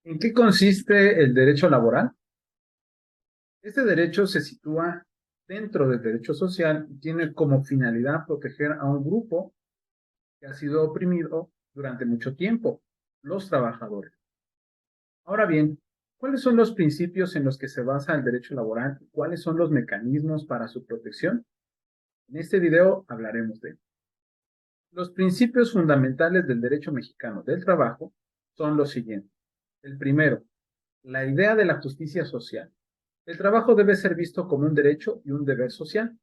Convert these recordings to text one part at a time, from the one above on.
¿En qué consiste el derecho laboral? Este derecho se sitúa dentro del derecho social y tiene como finalidad proteger a un grupo que ha sido oprimido durante mucho tiempo, los trabajadores. Ahora bien, ¿cuáles son los principios en los que se basa el derecho laboral y cuáles son los mecanismos para su protección? En este video hablaremos de ello. Los principios fundamentales del derecho mexicano del trabajo son los siguientes. El primero, la idea de la justicia social. El trabajo debe ser visto como un derecho y un deber social.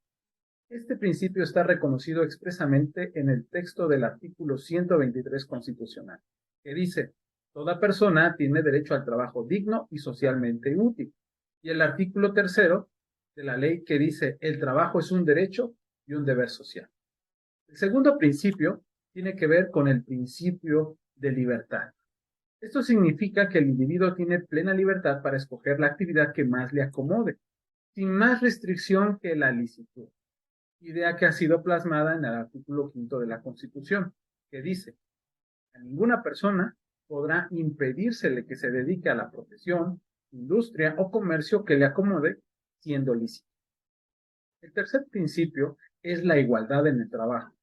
Este principio está reconocido expresamente en el texto del artículo 123 constitucional, que dice, toda persona tiene derecho al trabajo digno y socialmente útil. Y el artículo tercero de la ley que dice, el trabajo es un derecho y un deber social. El segundo principio tiene que ver con el principio de libertad. Esto significa que el individuo tiene plena libertad para escoger la actividad que más le acomode, sin más restricción que la licitud, idea que ha sido plasmada en el artículo 5 de la Constitución, que dice, a ninguna persona podrá impedírsele que se dedique a la profesión, industria o comercio que le acomode, siendo lícito. El tercer principio es la igualdad en el trabajo.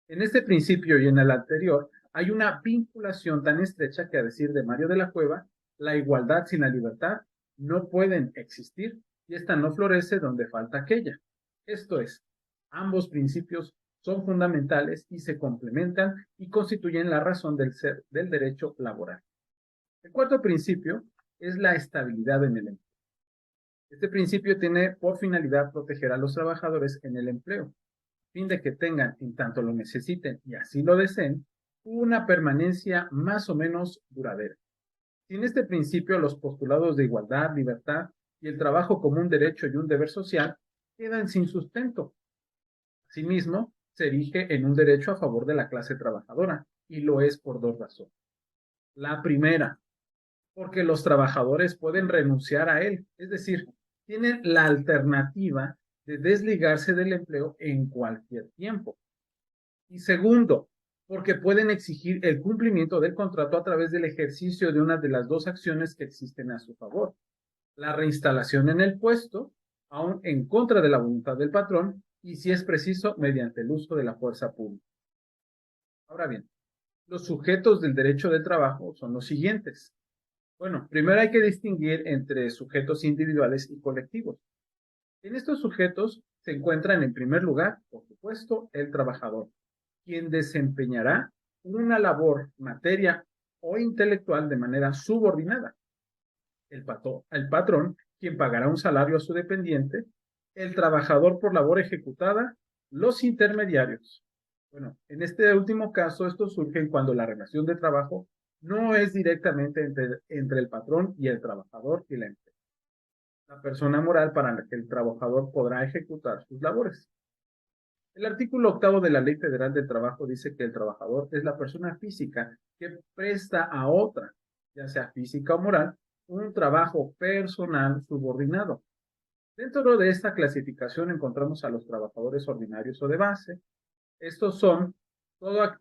En este principio y en el anterior hay una vinculación tan estrecha que, a decir de Mario de la Cueva, la igualdad sin la libertad no pueden existir y esta no florece donde falta aquella. Esto es, ambos principios son fundamentales y se complementan y constituyen la razón del ser del derecho laboral. El cuarto principio es la estabilidad en el empleo. Este principio tiene por finalidad proteger a los trabajadores en el empleo, fin de que tengan, en tanto lo necesiten y así lo deseen, una permanencia más o menos duradera. Sin este principio, los postulados de igualdad, libertad y el trabajo como un derecho y un deber social quedan sin sustento. Asimismo, se erige en un derecho a favor de la clase trabajadora, y lo es por dos razones. La primera, porque los trabajadores pueden renunciar a él, es decir, tienen la alternativa de desligarse del empleo en cualquier tiempo. Y segundo, porque pueden exigir el cumplimiento del contrato a través del ejercicio de una de las dos acciones que existen a su favor. La reinstalación en el puesto, aún en contra de la voluntad del patrón, y si es preciso, mediante el uso de la fuerza pública. Ahora bien, los sujetos del derecho del trabajo son los siguientes. Bueno, primero hay que distinguir entre sujetos individuales y colectivos. En estos sujetos se encuentran en primer lugar, por supuesto, el trabajador, quien desempeñará una labor, materia o intelectual de manera subordinada. El patrón, quien pagará un salario a su dependiente, el trabajador por labor ejecutada, los intermediarios. Bueno, en este último caso, esto surge cuando la relación de trabajo no es directamente entre el patrón y el trabajador y la empresa. La persona moral para la que el trabajador podrá ejecutar sus labores. El artículo octavo de la Ley Federal del Trabajo dice que el trabajador es la persona física que presta a otra, ya sea física o moral, un trabajo personal subordinado. Dentro de esta clasificación encontramos a los trabajadores ordinarios o de base. Estos son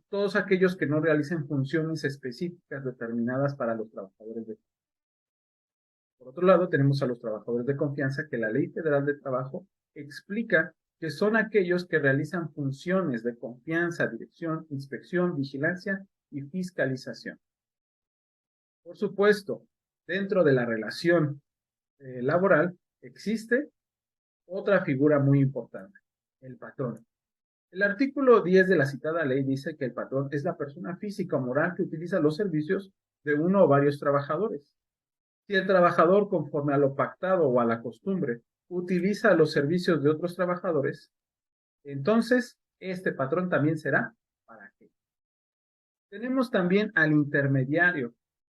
todos aquellos que no realicen funciones específicas determinadas para los trabajadores de. Por otro lado, tenemos a los trabajadores de confianza que la Ley Federal de Trabajo explica que son aquellos que realizan funciones de confianza, dirección, inspección, vigilancia y fiscalización. Por supuesto, dentro de la relación laboral existe otra figura muy importante, el patrón. El artículo 10 de la citada ley dice que el patrón es la persona física o moral que utiliza los servicios de uno o varios trabajadores. Si el trabajador, conforme a lo pactado o a la costumbre, utiliza los servicios de otros trabajadores, entonces este patrón también será para qué. Tenemos también al intermediario,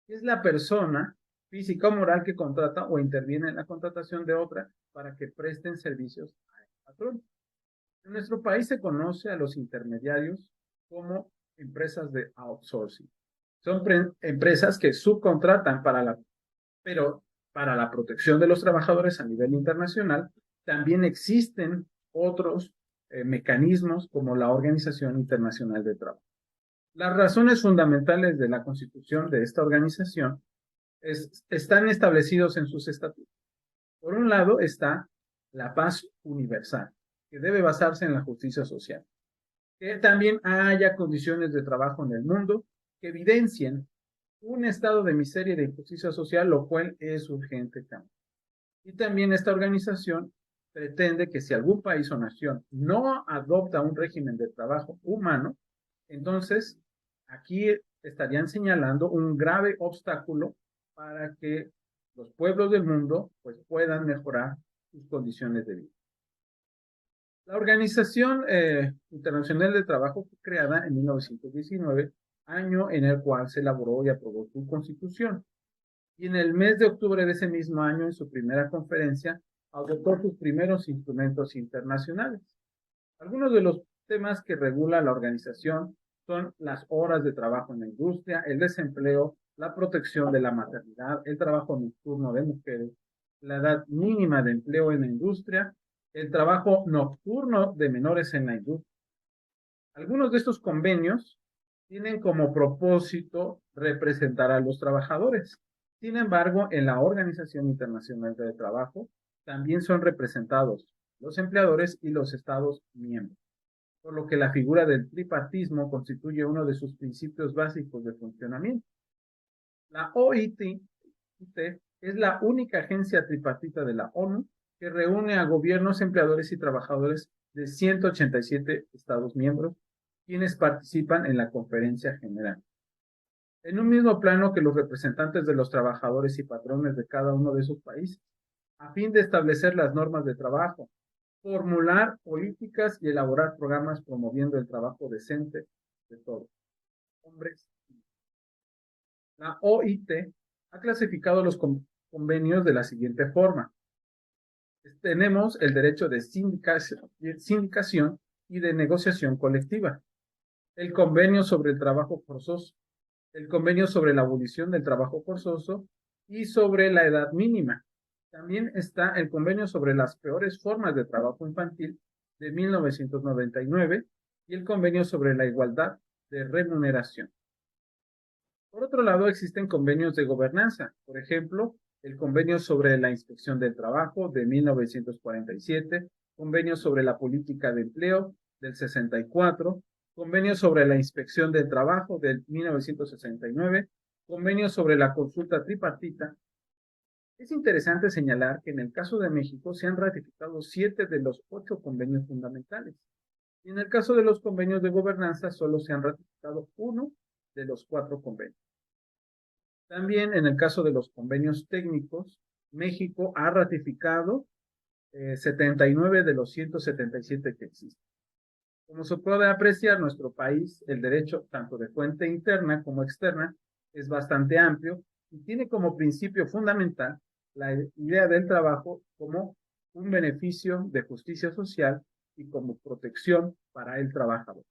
que es la persona física o moral que contrata o interviene en la contratación de otra para que presten servicios al patrón. En nuestro país se conoce a los intermediarios como empresas de outsourcing. Son empresas que subcontratan pero para la protección de los trabajadores a nivel internacional, también existen otros mecanismos como la Organización Internacional de Trabajo. Las razones fundamentales de la constitución de esta organización están establecidos en sus estatutos. Por un lado está la paz universal, que debe basarse en la justicia social. Que también haya condiciones de trabajo en el mundo que evidencien un estado de miseria y de injusticia social, lo cual es urgente cambiar. Y también esta organización pretende que si algún país o nación no adopta un régimen de trabajo humano, entonces aquí estarían señalando un grave obstáculo para que los pueblos del mundo pues, puedan mejorar sus condiciones de vida. La Organización Internacional del Trabajo fue creada en 1919, año en el cual se elaboró y aprobó su constitución. Y en el mes de octubre de ese mismo año, en su primera conferencia, adoptó sus primeros instrumentos internacionales. Algunos de los temas que regula la organización son las horas de trabajo en la industria, el desempleo, la protección de la maternidad, el trabajo nocturno de mujeres, la edad mínima de empleo en la industria, el trabajo nocturno de menores en la industria. Algunos de estos convenios tienen como propósito representar a los trabajadores. Sin embargo, en la Organización Internacional del Trabajo también son representados los empleadores y los Estados miembros, por lo que la figura del tripartismo constituye uno de sus principios básicos de funcionamiento. La OIT es la única agencia tripartita de la ONU que reúne a gobiernos, empleadores y trabajadores de 187 Estados miembros, quienes participan en la conferencia general. En un mismo plano que los representantes de los trabajadores y patrones de cada uno de esos países, a fin de establecer las normas de trabajo, formular políticas y elaborar programas promoviendo el trabajo decente de todos, hombres. La OIT ha clasificado los convenios de la siguiente forma. Tenemos el derecho de sindicación y de negociación colectiva, el convenio sobre el trabajo forzoso, el convenio sobre la abolición del trabajo forzoso y sobre la edad mínima. También está el convenio sobre las peores formas de trabajo infantil de 1999 y el convenio sobre la igualdad de remuneración. Por otro lado, existen convenios de gobernanza, por ejemplo, el convenio sobre la inspección del trabajo de 1947, convenio sobre la política de empleo del 64, convenio sobre la inspección del trabajo del 1969, convenio sobre la consulta tripartita. Es interesante señalar que en el caso de México se han ratificado 7 de los 8 convenios fundamentales. Y en el caso de los convenios de gobernanza solo se han ratificado 1 de los 4 convenios. También en el caso de los convenios técnicos, México ha ratificado 79 de los 177 que existen. Como se puede apreciar, nuestro país, el derecho tanto de fuente interna como externa, es bastante amplio y tiene como principio fundamental la idea del trabajo como un beneficio de justicia social y como protección para el trabajador.